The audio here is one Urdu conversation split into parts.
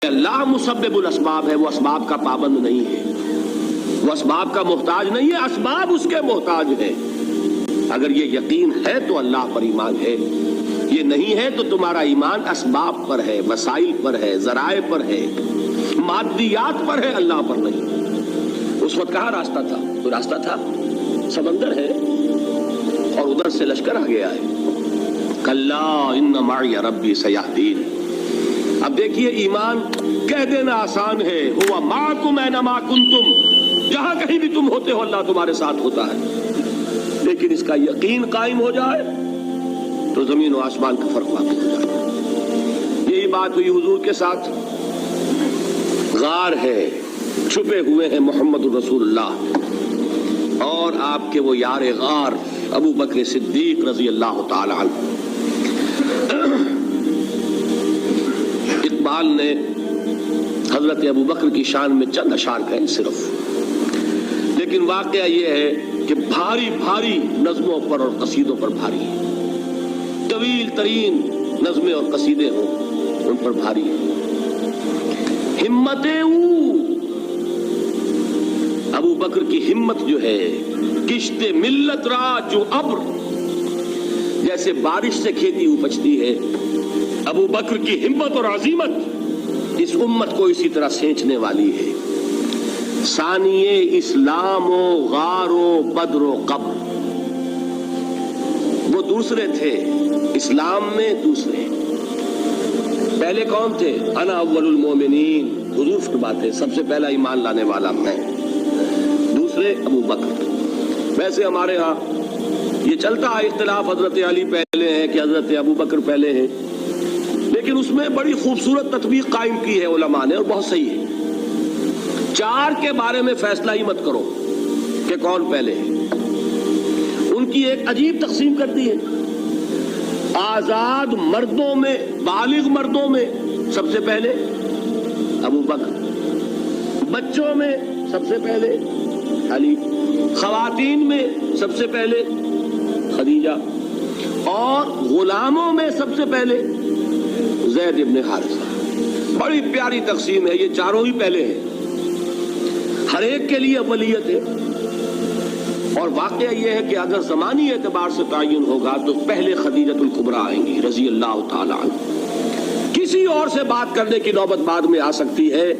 اللہ مسبب الاسباب ہے، وہ اسباب کا پابند نہیں ہے، وہ اسباب کا محتاج نہیں ہے، اسباب اس کے محتاج ہے۔ اگر یہ یقین ہے تو اللہ پر ایمان ہے، یہ نہیں ہے تو تمہارا ایمان اسباب پر ہے، وسائل پر ہے، ذرائع پر ہے، مادیات پر ہے، اللہ پر نہیں۔ اس وقت کہاں راستہ تھا؟ کوئی راستہ تھا؟ سمندر ہے اور ادھر سے لشکر آ گیا ہے۔ کلا ان معی ربی سیہدین۔ اب دیکھیے ایمان کہہ دینا آسان ہے، ہوا معکم اینما کنتم، جہاں کہیں بھی تم ہوتے ہو اللہ تمہارے ساتھ ہوتا ہے، لیکن اس کا یقین قائم ہو جائے تو زمین و آسمان کا فرق واقع ہو جائے۔ یہی بات ہوئی حضور کے ساتھ۔ غار ہے، چھپے ہوئے ہیں محمد الرسول اللہ اور آپ کے وہ یار غار ابو بکر صدیق رضی اللہ تعالی عنہ۔ اقبال نے حضرت ابو بکر کی شان میں چند اشعار کہے صرف، لیکن واقعہ یہ ہے کہ بھاری بھاری نظموں پر اور قصیدوں پر بھاری ہے، طویل ترین نظمیں اور قصیدے ہوں ان پر بھاری ہے۔ ہمت ابو بکر کی ہمت جو ہے، کشت ملت را جو ابر، جیسے بارش سے کھیتی اپجتی ہے، ابو بکر کی ہمت اور عظیمت اس امت کو اسی طرح سینچنے والی ہے۔ ثانیے اسلام و غار و بدر و قبر، وہ دوسرے تھے اسلام میں، دوسرے پہلے کون تھے؟ انا اول المومنین، حضور فرماتے سب سے پہلا ایمان لانے والا میں، دوسرے ابو بکر۔ ویسے ہمارے ہاں یہ چلتا ہے اختلاف، حضرت علی پہلے ہیں کہ حضرت ابو بکر پہلے ہیں، لیکن اس میں بڑی خوبصورت تطبیق قائم کی ہے علماء نے اور بہت صحیح ہے۔ چار کے بارے میں فیصلہ ہی مت کرو کہ کون پہلے ہے، ان کی ایک عجیب تقسیم کر دی ہے۔ آزاد مردوں میں، بالغ مردوں میں سب سے پہلے ابو بکر، بچوں میں سب سے پہلے علی، خواتین میں سب سے پہلے خدیجہ، اور غلاموں میں سب سے پہلے زید ابن حارثہ۔ بڑی پیاری تقسیم ہے، یہ چاروں ہی پہلے ہیں، ہر ایک کے لیے اولیت ہے۔ اور واقعہ یہ ہے کہ اگر زمانی اعتبار سے تعین ہوگا تو پہلے خدیجۃ الکبریٰ آئیں گی رضی اللہ تعالی عنہ۔ کسی اور سے بات کرنے کی نوبت بعد میں آ سکتی ہے،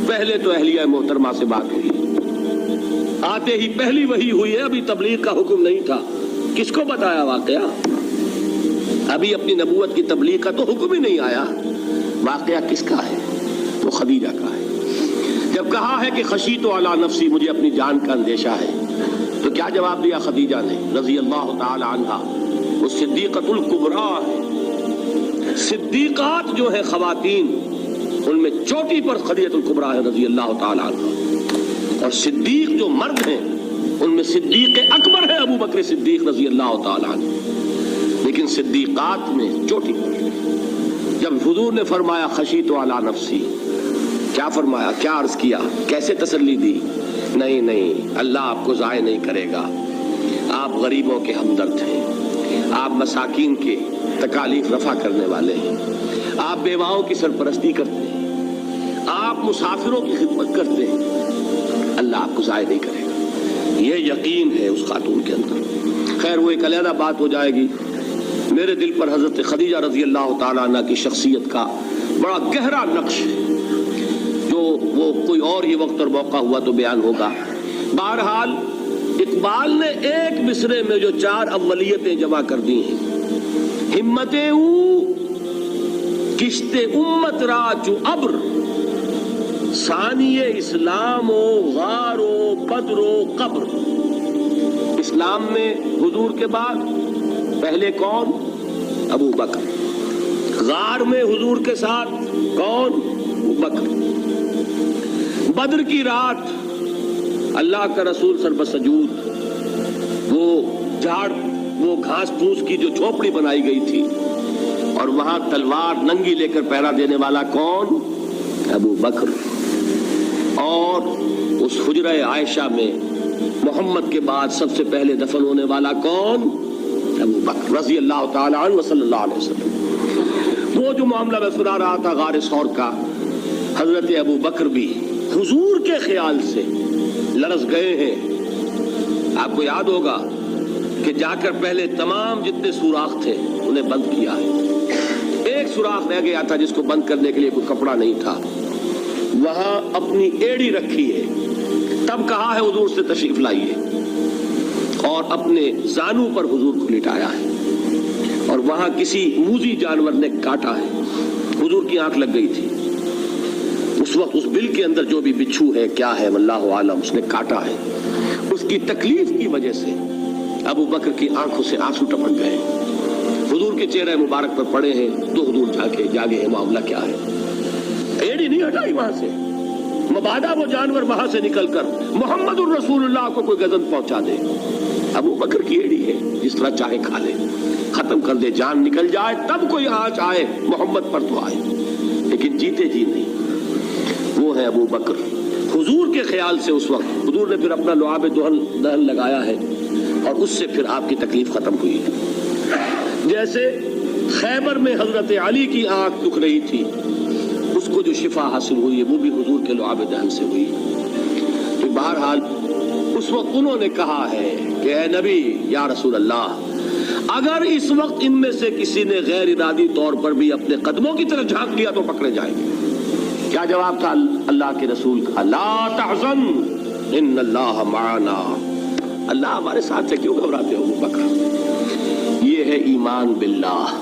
پہلے تو اہلیہ محترمہ سے بات ہوئی، آتے ہی پہلی وحی ہوئی ہے، ابھی تبلیغ کا حکم نہیں تھا۔ کس کو بتایا واقعہ؟ ابھی اپنی نبوت کی تبلیغ کا تو حکم ہی نہیں آیا۔ واقعہ کس کا ہے؟ وہ خدیجہ کا ہے۔ جب کہا ہے کہ خشیت علی نفسی، مجھے اپنی جان کا اندیشہ ہے، تو کیا جواب دیا خدیجہ نے رضی اللہ تعالی عنہا؟ وہ صدیقۃ الکبریٰ ہے۔ صدیقات جو ہے خواتین، ان میں چوٹی پر خدیجۃ الکبریٰ ہے رضی اللہ تعالی عنہا، اور صدیق جو مرد ہیں ان میں صدیق اکبر ہے ابو بکر صدیق رضی اللہ تعالی عنہ، لیکن صدیقات میں چوٹی پر۔ جب حضور نے فرمایا خشیت علی نفسی، کیا فرمایا، کیا عرض کیا، کیسے تسلی دی؟ نہیں نہیں، اللہ آپ کو ضائع نہیں کرے گا، آپ غریبوں کے ہمدرد ہیں، آپ مساکین کے تکالیف رفع کرنے والے ہیں، آپ بیواؤں کی سرپرستی کرتے ہیں، آپ مسافروں کی خدمت کرتے ہیں، اللہ آپ کو ضائع نہیں کرے گا۔ یہ یقین ہے اس خاتون کے اندر۔ خیر وہ ایک علیحدہ بات ہو جائے گی۔ میرے دل پر حضرت خدیجہ رضی اللہ تعالیٰ عنہ کی شخصیت کا بڑا گہرا نقش ہے، جو وہ کوئی اور ہی وقت اور موقع ہوا تو بیان ہوگا۔ بہرحال اقبال نے ایک مصرے میں جو چار اولیتیں جمع کر دی ہیں، ہمت او کشت امت را جو ابر، ثانی اسلام و غار و بدر و قبر۔ اسلام میں حضور کے بعد پہلے کون؟ ابو بکر۔ غار میں حضور کے ساتھ کون؟ ابو بکر۔ بدر کی رات اللہ کا رسول سر بسجود، وہ گھاس پھوس کی جو جھوپڑی بنائی گئی تھی، اور وہاں تلوار ننگی لے کر پہرا دینے والا کون؟ ابو بکر۔ اور اس حجرہ عائشہ میں محمد کے بعد سب سے پہلے دفن ہونے والا کون؟ ابو بکر رضی اللہ تعالی عنہ صلی اللہ علیہ وسلم۔ وہ جو معاملہ میں سنا رہا تھا غار ثور کا، حضرت ابو بکر بھی حضور کے خیال سے لرز گئے ہیں. آپ کو یاد ہوگا کہ جا کر پہلے تمام جتنے سوراخ تھے انہیں بند کیا ہے. ایک سوراخ رہ گیا تھا جس کو بند کرنے کے لیے کوئی کپڑا نہیں تھا. وہاں اپنی ایڑی رکھی ہے. تب کہا ہے حضور سے تشریف لائیے, اور اپنے زانو پر حضور کو لٹایا ہے. اور وہاں کسی موذی جانور نے کاٹا ہے. حضور کی آنکھ لگ گئی تھی. اس وقت اس بل کے اندر جو بھی بچھو ہے کیا ہے واللہ عالم, اس نے کاٹا ہے. اس کی تکلیف کی وجہ سے ابو بکر کی آنکھوں سے آنسو ٹپک گئے. حضور کے چہرے مبارک پر پڑے ہیں تو حضور جاگے معاملہ کیا ہے. ایڑی نہیں ہٹائی وہاں سے, مبادا وہ جانور وہاں سے نکل کر محمد الرسول اللہ کو کوئی غضب پہنچا دے. ابو بکر کی ایڑی ہے, جس طرح چاہے کھا لے, ختم کر دے, جان نکل جائے تب کوئی آنچ آئے محمد پر تو آئے, لیکن جیتے جی نہیں. وہ ہے ابو بکر. حضور کے خیال سے اس وقت حضور نے پھر اپنا لعاب دہن لگایا ہے, اور اس سے پھر آپ کی تکلیف ختم ہوئی. جیسے خیبر میں حضرت علی کی آنکھ دکھ رہی تھی, اس کو جو شفا حاصل ہوئی ہے وہ بھی حضور کے لعاب دہن سے ہوئی. تو بہرحال اس وقت انہوں نے کہا ہے کہ اے نبی یا رسول اللہ, اگر اس وقت ان میں سے کسی نے غیر ارادی طور پر بھی اپنے قدموں کی طرف جھانک لیا تو پکڑے جائیں گے. کیا جواب تھا اللہ کے رسول کا؟ لا تحزن ان اللہ معنا. اللہ ہمارے ساتھ ہے, کیوں گھبراتے ہو ابو بکر؟ یہ ہے ایمان باللہ.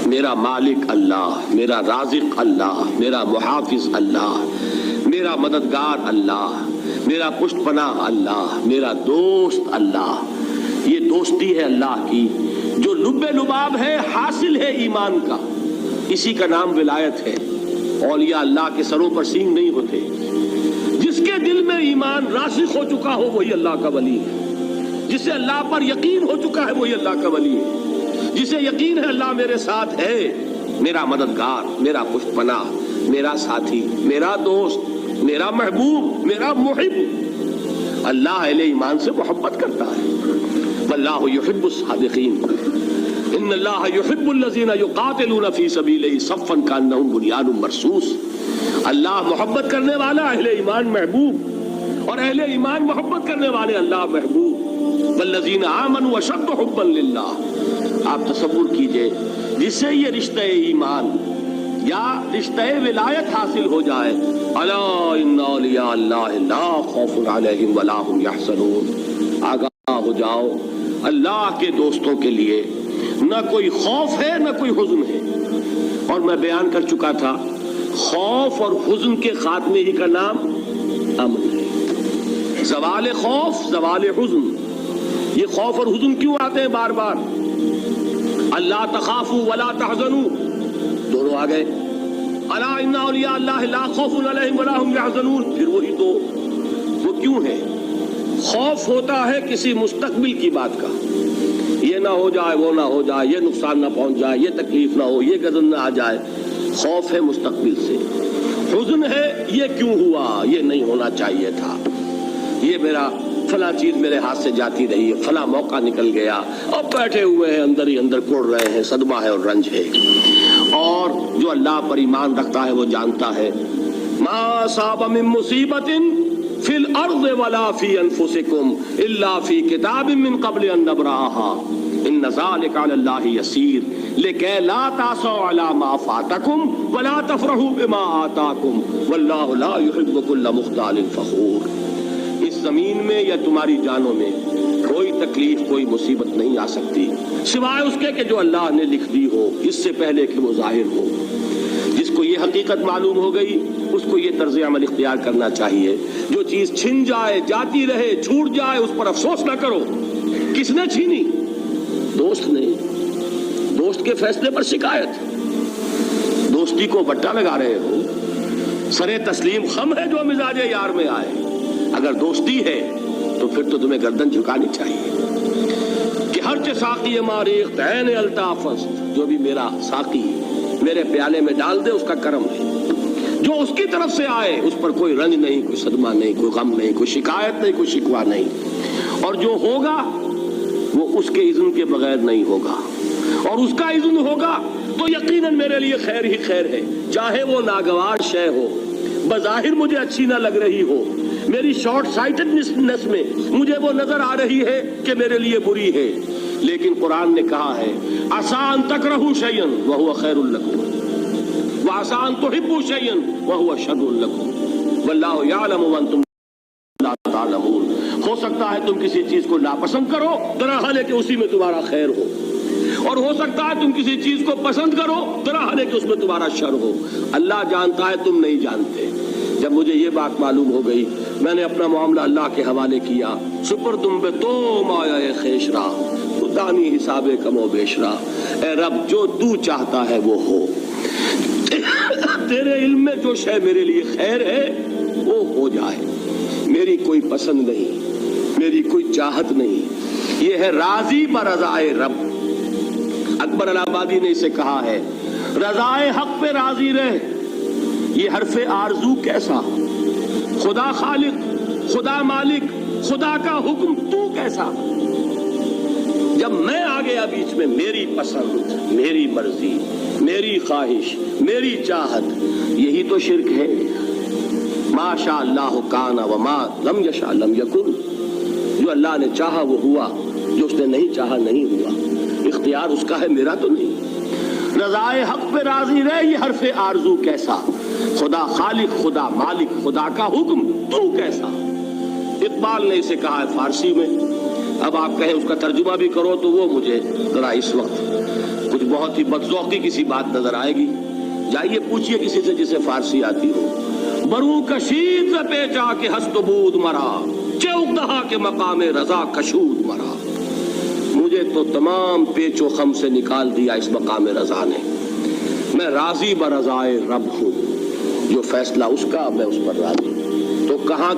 میرا مالک اللہ, میرا رازق اللہ, میرا محافظ اللہ, میرا مددگار اللہ, میرا پشت پناہ اللہ, میرا دوست اللہ. یہ دوستی ہے اللہ کی جو لب لباب ہے, حاصل ہے ایمان کا. اسی کا نام ولایت ہے. اولیاء اللہ کے سروں پر سینگ نہیں ہوتے. جس کے دل میں ایمان راسخ ہو چکا ہو وہی اللہ کا ولی ہے. جسے اللہ پر یقین ہو چکا ہے وہی اللہ کا ولی ہے. جسے یقین ہے اللہ میرے ساتھ ہے, میرا مددگار, میرا پشت پناہ, میرا ساتھی, میرا دوست, میرا محبوب, میرا محب. اللہ اہل ایمان سے محبت کرتا ہے. واللہ یحب الصادقین. ان اللہ یحب الذین یقاتلون فی سبیلہ صفا کانہم بنیان مرصوص. اللہ محبت کرنے والا, اہل ایمان محبوب, اور اہل ایمان محبت کرنے والے اللہ محبوب. والذین آمنوا اشد حبا للہ. آپ تصور کیجئے جسے یہ رشتہ ایمان یا رشتہ ولایت حاصل ہو جائے, الا ان اولیاء اللہ لا خوف علیہم ولا هم یحزنون. آگاہ ہو جاؤ, اللہ کے دوستوں کے لیے نہ کوئی خوف ہے نہ کوئی حزن ہے. اور میں بیان کر چکا تھا, خوف اور حزن کے خاتمے ہی کا نام امن ہے. زوال خوف, زوال حزن. یہ خوف اور حزن کیوں آتے ہیں بار بار؟ اللہ تخافوا ولا تحزنوا, دونوں آ گئے. الا ان اولیاء اللہ لا خوف علیہم ولا هم یحزنون, پھر وہی دو. وہ کیوں ہے؟ خوف ہوتا ہے کسی مستقبل کی بات کا, یہ نہ ہو جائے, وہ نہ ہو جائے, یہ نقصان نہ پہنچ جائے, یہ تکلیف نہ ہو, یہ غضب نہ آ جائے. خوف ہے مستقبل سے. حزن ہے یہ کیوں ہوا, یہ نہیں ہونا چاہیے تھا, یہ میرا فلاں چیز میرے ہاتھ سے جاتی رہی ہے, فلاں موقع نکل گیا, اور بیٹھے ہوئے ہیں اندر ہی اندر کوڑ رہے ہیں. صدمہ ہے اور رنج ہے. اور جو اللہ پر ایمان رکھتا ہے وہ جانتا ہے ما اصاب من مصیبت فی الارض ولا فی انفسکم الا فی کتاب من قبل ان نبرأها ان ذلک علی اللہ یسیر لکی لا تعصوا علی ما فاتکم ولا تفرحوا بما آتاکم واللہ لا یحب کل مختال فخور. اس زمین میں یا تمہاری جانوں میں کوئی تکلیف, کوئی مصیبت نہیں آ سکتی سوائے اس کے کہ جو اللہ نے لکھ دی ہو, اس سے پہلے کہ وہ ظاہر ہو. جس کو یہ حقیقت معلوم ہو گئی اس کو یہ طرز عمل اختیار کرنا چاہیے. جو چیز چھن جائے, جاتی رہے, چھوٹ جائے, اس پر افسوس نہ کرو. کس نے چھینی؟ دوست نے. دوست کے فیصلے پر شکایت. دوستی کو بٹا لگا رہے ہو. سرے تسلیم خم ہے جو مزاج یار میں آئے. اگر دوستی ہے تو پھر تو تمہیں گردن جھکانی چاہیے کہ ہر چے ساقی ماریخت عین الطاف, جو بھی میرا ساقی میرے پیالے میں ڈال دے اس کا کرم ہے. جو اس کی طرف سے آئے اس پر کوئی رنج نہیں, کوئی صدمہ نہیں, کوئی غم نہیں, کوئی شکایت نہیں, کوئی شکوہ نہیں. اور جو ہوگا وہ اس کے اذن کے بغیر نہیں ہوگا, اور اس کا اذن ہوگا تو یقیناً میرے لیے خیر ہی خیر ہے. چاہے وہ ناگوار شے ہو، بظاہر مجھے اچھی نہ لگ رہی ہو، میری شارٹ سائٹڈنس میں مجھے وہ نظر آ رہی ہے کہ میرے لیے بری ہے، لیکن قرآن نے کہا ہے عسیٰ ان تکرہوا شیئا وہو خیر لکم وعسیٰ ان تحبوا شیئا وہو شر لکم واللہ یعلم وانتم لا تعلمون۔ ہو سکتا ہے تم کسی چیز کو ناپسند کرو درحال ہے کہ اسی میں تمہارا خیر ہو، اور ہو سکتا ہے تم کسی چیز کو پسند کرو درحال ہے کہ اس میں تمہارا شر ہو۔ اللہ جانتا ہے، تم نہیں جانتے۔ جب مجھے یہ بات معلوم ہو گئی، میں نے اپنا معاملہ اللہ کے حوالے کیا۔ سپردم بے تو مایا خیش را تو دانی حساب کم و بیش را۔ اے رب، جو تو چاہتا ہے وہ ہو، تیرے علم میں جو شے میرے لیے خیر ہے وہ ہو جائے، میری کوئی پسند نہیں، میری کوئی چاہت نہیں، یہ ہے راضی برضائے رب۔ اکبر الہ آبادی نے اسے کہا ہے رضائے حق پہ راضی رہ، یہ حرف آرزو کیسا، خدا خالق، خدا مالک، خدا کا حکم تو کیسا۔ جب میں آ گیا بیچ میں، میری پسند، میری مرضی، میری خواہش، میری چاہت، یہی تو شرک ہے۔ ما شاء اللہ کان وما لم یشاء لم یکن، جو اللہ نے چاہا وہ ہوا، جو اس نے نہیں چاہا نہیں ہوا، اختیار اس کا ہے، میرا تو نہیں۔ رضائے حق پہ راضی رہ، یہ حرف آرزو کیسا، خدا خالق، خدا مالک، خدا کا حکم تو کیسا۔ اقبال نے اسے کہا ہے فارسی میں، اب آپ کہیں اس کا ترجمہ بھی کرو تو وہ مجھے ذرا اس وقت کچھ بہت ہی بدذوقی کسی بات نظر آئے گی۔ جائیے پوچھئے کسی سے جسے فارسی آتی ہو۔ برو کشید ز پیچا کے ہست و بود مرا، چوک دہا کے مقام رضا کشود مرا۔ مجھے تو تمام پیچ و خم سے نکال دیا اس مقام رضا نے، میں راضی برضائے رب ہوں، جو فیصلہ اس کا میں اس پر راضی ہوں۔ تو کہاں